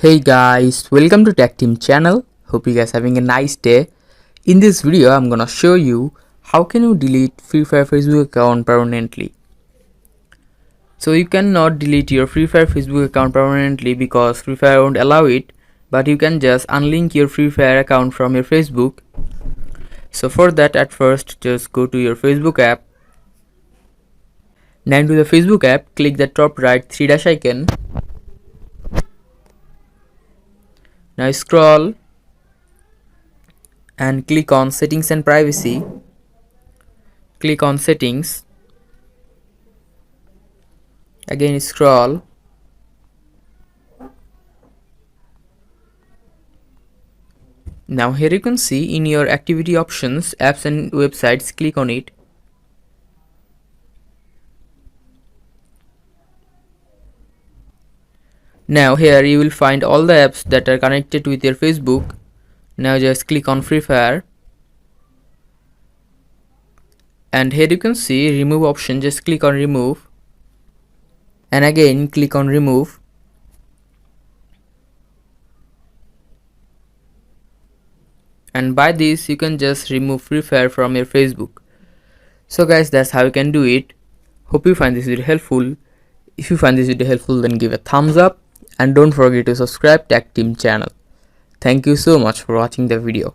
Hey guys, welcome to Tech Team channel. Hope you guys having a nice day. In this video, I'm gonna show you how can you delete Free Fire Facebook account permanently. So you cannot delete your Free Fire Facebook account permanently because Free Fire won't allow it, but you can just unlink your Free Fire account from your Facebook. So for that, at first just go to your Facebook app. Now into the Facebook app, click the top right 3 dash icon. Now scroll and click on settings and privacy. Click on settings. Again scroll. Now here you can see in your activity options, apps and websites, click on it. Now here you will find all the apps that are connected with your Facebook. Now just click on Free Fire. And here you can see remove option, just click on remove. And again click on remove. And by this you can just remove Free Fire from your Facebook. So guys, that's how you can do it. Hope you find this video helpful. If you find this video helpful, then give a thumbs up and don't forget to subscribe Tech Team channel. Thank you so much for watching the video.